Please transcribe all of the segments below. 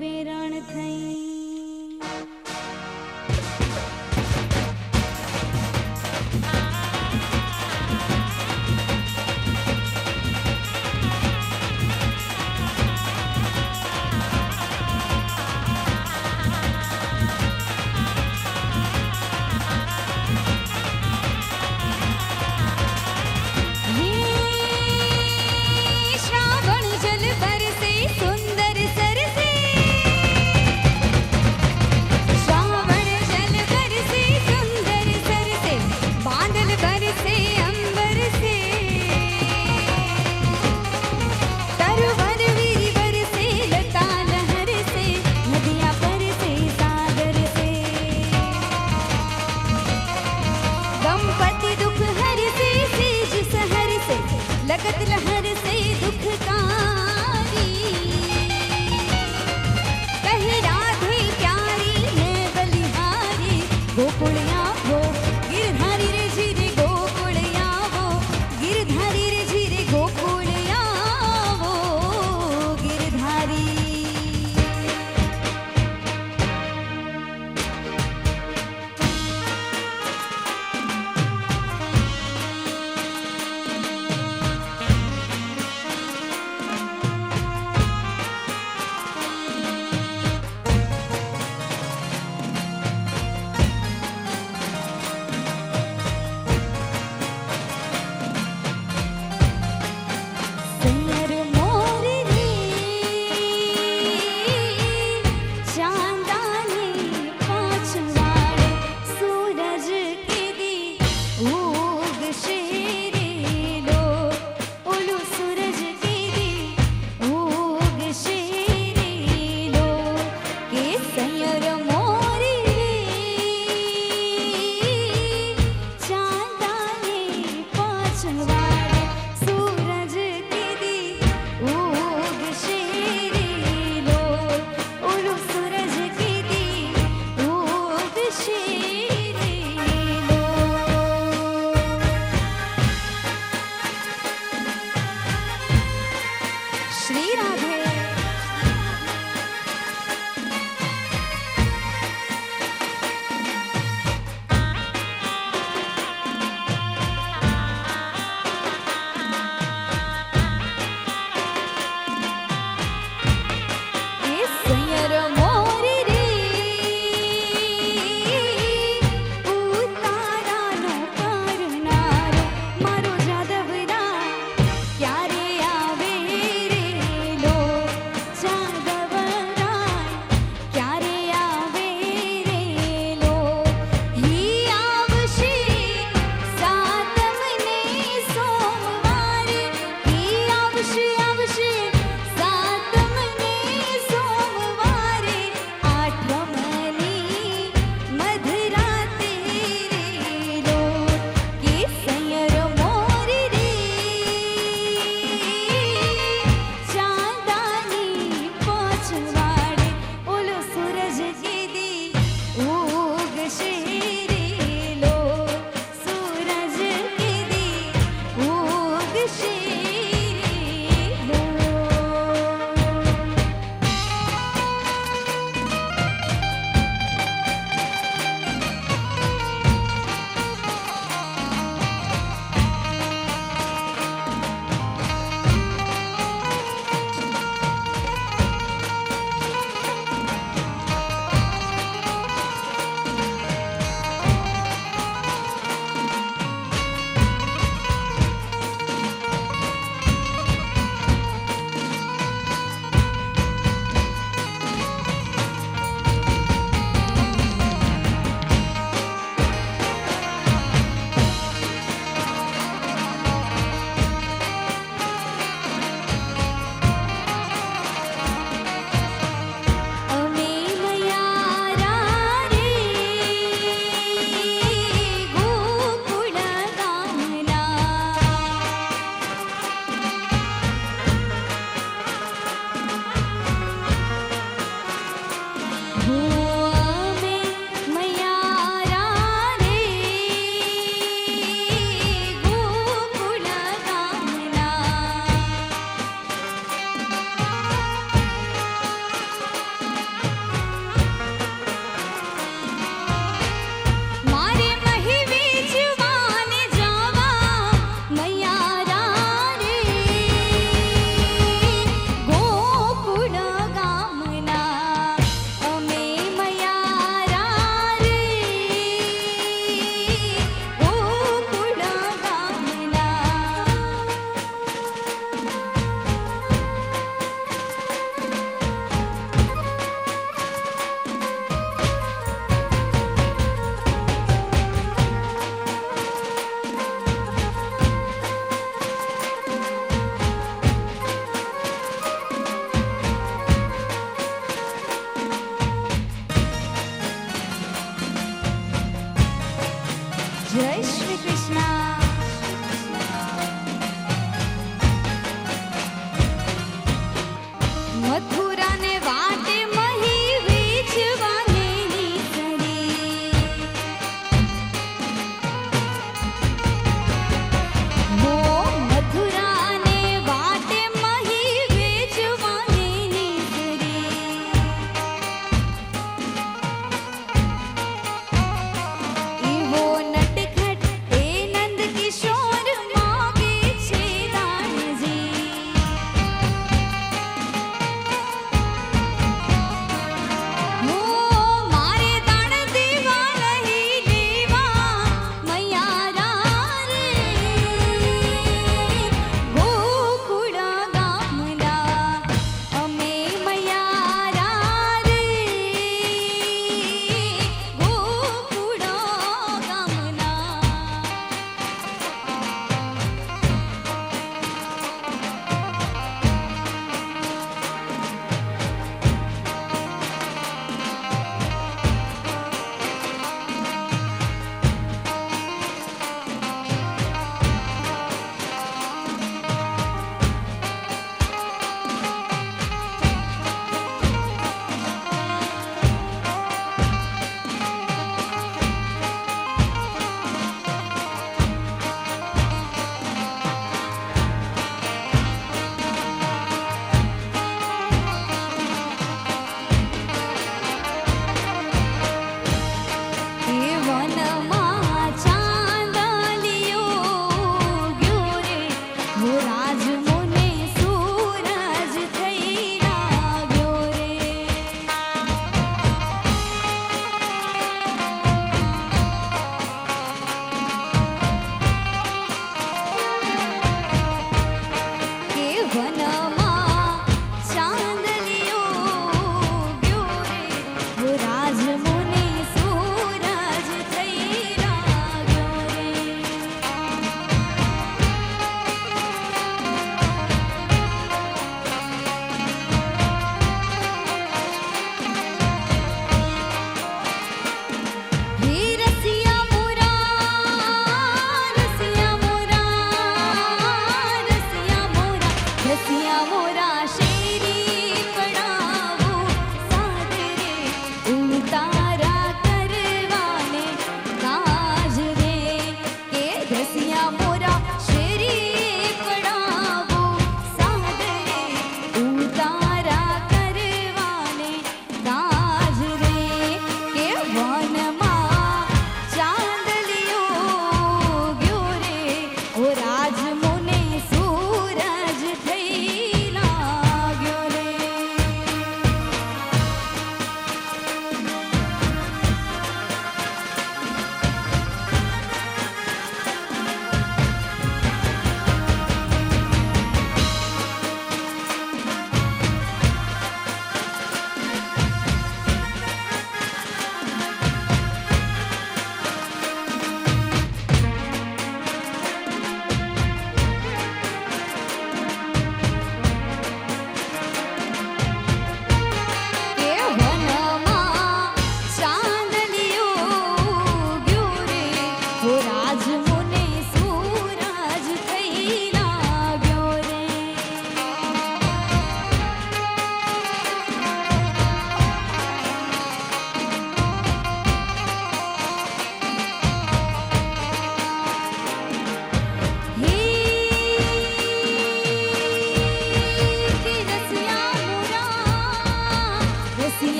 વેરણ થઈ श्रावण जल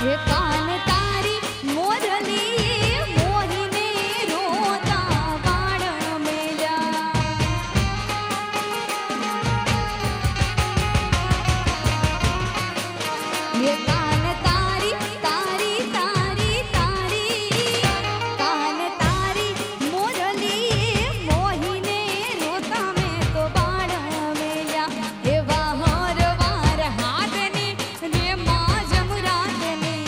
કાન તારી મોરલી મોહીને રોતા બાળ મેલ્યા કાન તારી તારી તારી તારી કાન તારી મોરલી મોહીને રોતા મેં તો બાળ મેલ્યા એવા હરવાર હાથની રે માં જમરાતની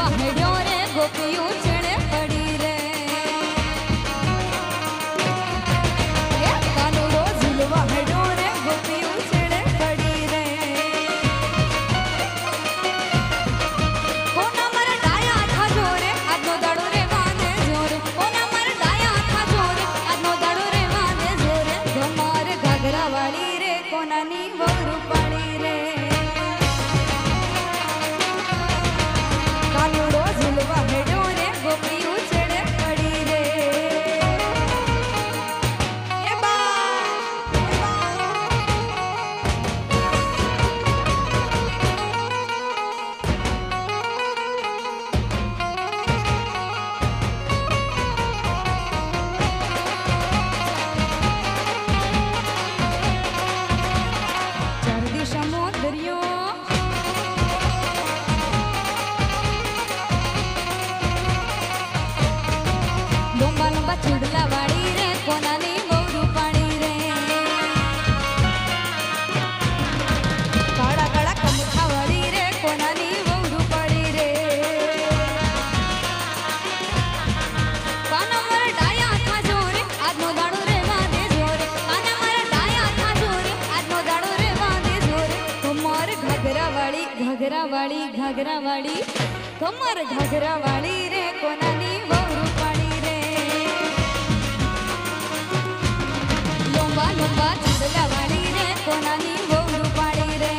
झूलवा हेड्यो रे गोपियों चढ़े पड़ी रे ये कानूरो झूलवा हेड्यो रे गोपियों चढ़े पड़ी रे कोना मर डाया था जोरे आजनो दाड़ो रे वाने जोरे कोना मर डाया था जोरे आजनो दाड़ो रे वाने जोरे तुम्हारे घाघरा वाली रे कोना नी वरु पड़ी रे कानूरो झूलवा हेड्यो रे गोपियों चढ़े पड़ी रे ये बा चरदी समुद्रियों लंबा लंबा चुड़ला वाली रे कोना नी मोरू पानी रे काड़ा काड़ा कमुठा वाली रे कोना नी मोरू पड़ी रे काना मर डाया था जोरे आजनो दाड़ो रे वादे जोरे काना मर डाया था जोरे आजनो दाड़ो रे वादे जोरे तुम्हारे घाघरा वाली तुम्हारे घाघरा वाली रे कोना नी मोरू पानी रे लंबा लंबा चुड़ला वाली रे कोना नी मोरू पानी रे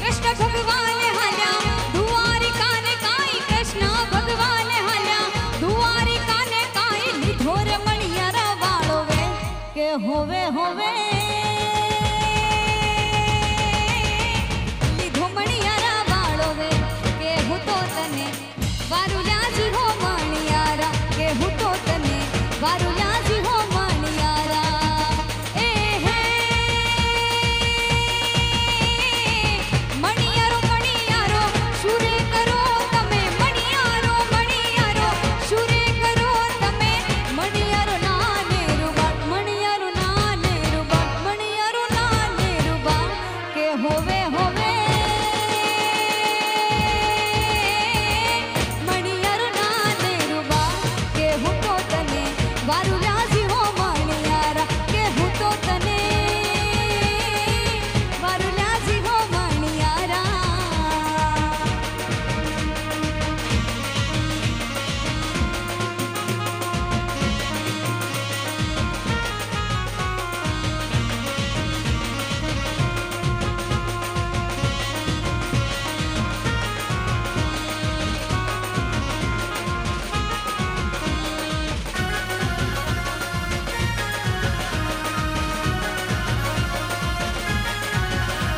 कृष्ण भगवान हल्या दुआरी काने काई कृष्ण भगवान हल्या दुआरी काने काई निधोर मणियारा वाळो वे के होवे होवे લીધો મણિયારા વાળો વે કે હું તો તને વારુલાજી હો મણિયારા કે હું તો તને વારુલાજી હો મણિયારા એ હે મણિયારો મણિયારો શુરે કરો તમે મણિયારો મણિયારો શુરે કરો તમે મણિયારો નાને રૂબા મણિયારો નાને રૂબા મણિયારો નાને રૂબા કે હોવે હોવે મણિયારો નાને રૂબા કે હું તો તને વારુલાજી હો મણિયારા કે હું તો તને વારુલાજી હો મણિયારા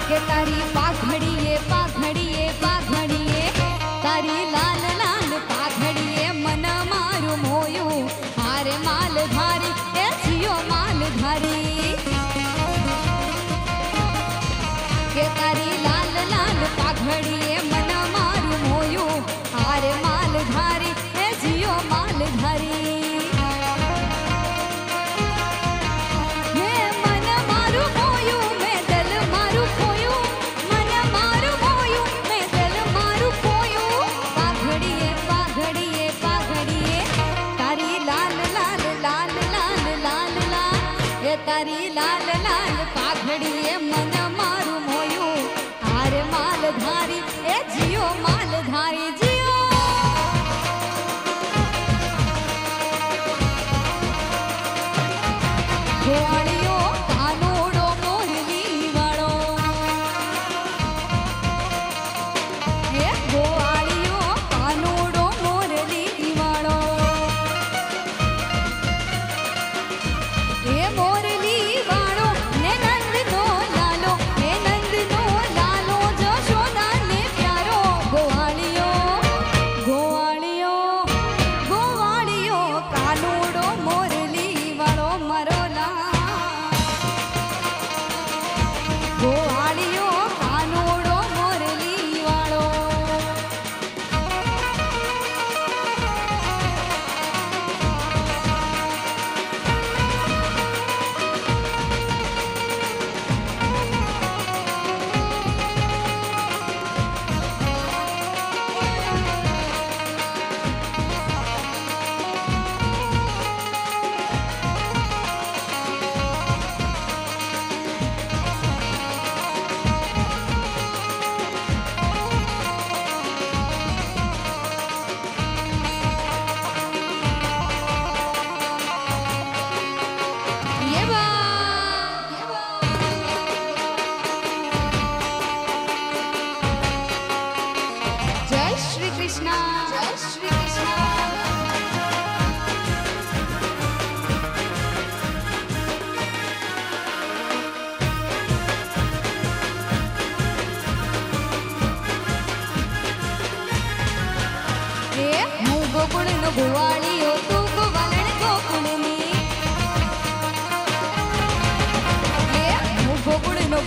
કે તારી પાઘડીએ પાઘડીએ પાઘડીએ તારી લાલ લાલ પાઘડીએ મન મારું મોયું હારે માલ ધારી એ જીઓ માલ ધારી કે તારી લાલ લાલ પાઘડીએ મન મારું મોયું હારે માલ ધારી એ જીઓ માલ ધારી હે મન મારું મોયું મેં દલ મારું ખોયું મન મારું મોયું મેં દલ મારું ખોયું પાઘડીએ પાઘડીએ પાઘડીએ તારી લાલ લાલ લાલ લાલ લાલ લાલ એ તારી લાલ લાલ પાઘડીએ મન મારું મોયું હારે માલ ધારી એ જીઓ માલ ધારી જીઓ ગોવાળિયો કાનોડો મોરલી વાળો હે ગોવાળિયો કાનોડો મોરલી વાળો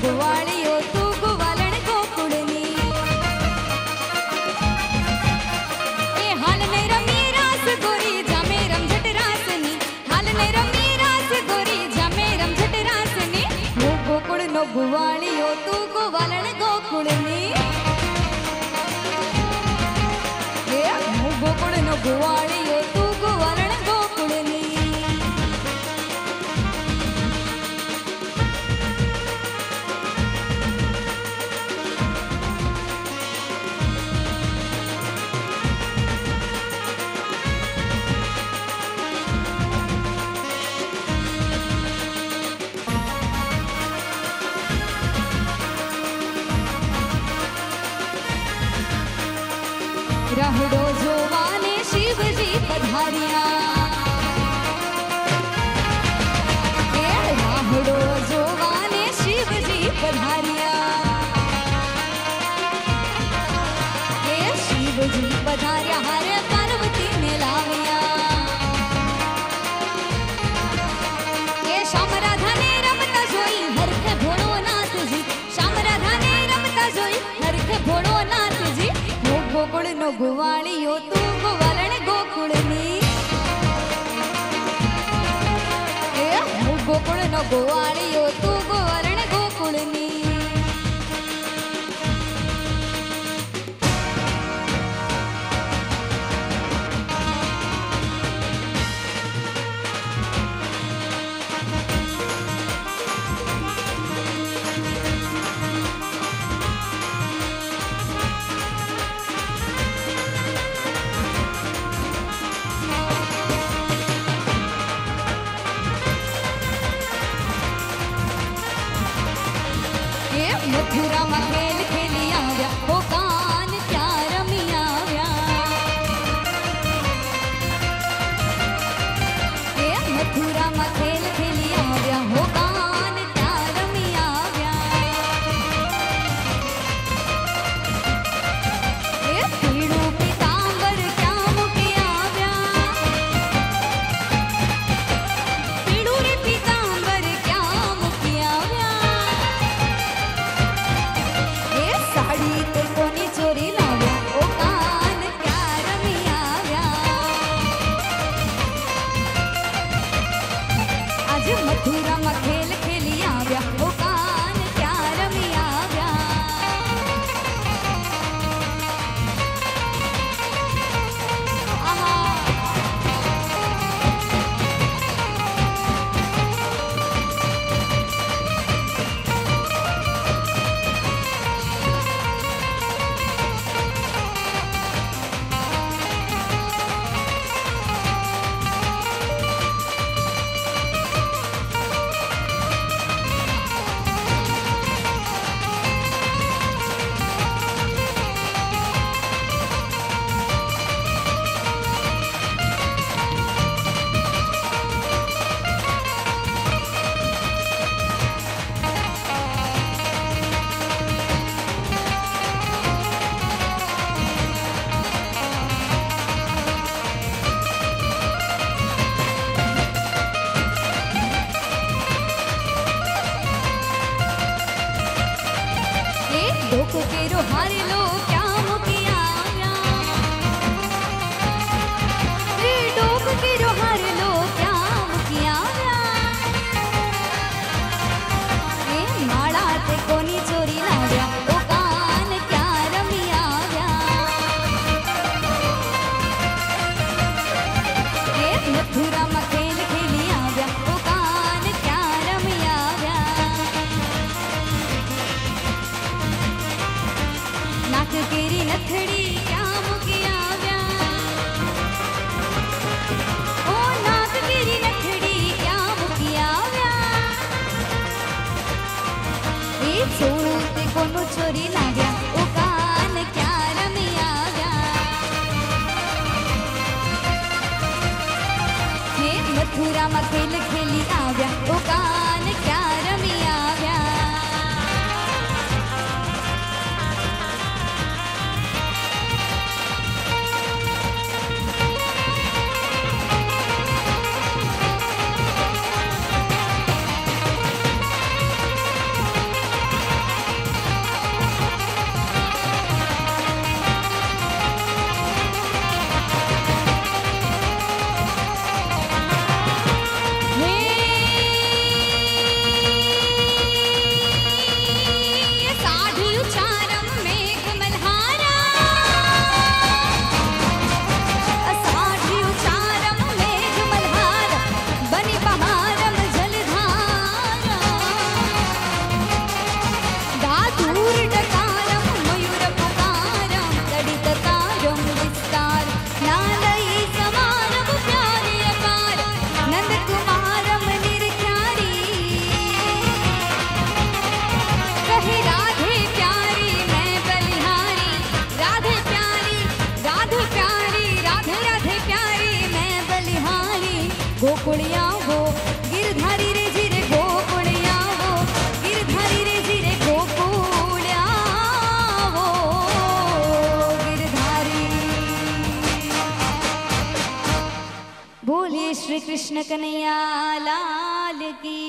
ગુવાળીઓ તું ગુવાલણ ગોકુળની એ હાલ ને રમી રાસ ગોરી જામે રમઝટ રાસની હાલ ને રમી રાસ ગોરી જામે રમઝટ રાસની હું ગોકુળનો ગુવાળીઓ તું ગુવાલણ ગોકુળની એ હું ગોકુળનો ગુવાળીઓ તું ગુવાલણ ગોકુળની રાહડો જોવાને શિવજી પધાર્યા એ રાહડો જોવાને શિવજી પધાર્યા એ શિવજી પધાર્યા હારે પાર્વતીને લાવ્યા એ શ્યામ રાધાને રમતા જોઈ હરખે ભોળો નાથજી શ્યામ રાધાને રમતા જોઈ હરખે ભોળો નાથજી ગોકુળનો ગુવાળીઓ તું ગુવાલણ ગોકુળની એ હું ગોકુળનો ગુવાળીઓ તું ગુવાલણ ગોકુળની મથુરામાં ખેલ ખેલી આવ્યા હો કાન ત્યાં રમી આવ્યા એ મથુરામાં ખેલ ખેલી આવ્યા હો કાન ત્યાં રમી આવ્યા એ પીળું પીતાંબર ક્યાં મૂકી આવ્યા પીળું રે પીતાંબર ક્યાં મૂકી આવ્યા સાડી તે કોની ચોરી લાવ્યા ઓ કાન ક્યાં રમી આવ્યા આજે મથુરામાં ખેલ ખેલી આવ્યા ઓ કાન ક્યાં રમી આવ્યા આહા કેરો હારેલો ક્યાં મૂકી આવ્યા એ ડોક કેરો હારેલો ક્યાં મૂકી આવ્યા એ માળા તે કોની ચોરી લાવ્યા ઓ કાન ક્યાં રમી આવ્યા એ મથુરામાં ખેલ ખેલી આવ્યા ઓ કાન ક્યાં રમી આવ્યા નાક કેરી નથડી ક્યાં મૂકી આવ્યા ઓ નાક કેરી નથડી ક્યાં મૂકી આવ્યા એ ચોરું તે કોનું ચોરી લાવ્યા ઓ કાન ક્યાં રમી આવ્યા હે મથુરામાં ખેલ ખેલી આવ્યા ઓ કાન ક્યાં રમી આવ્યા कृष्ण कन्हैया लाल की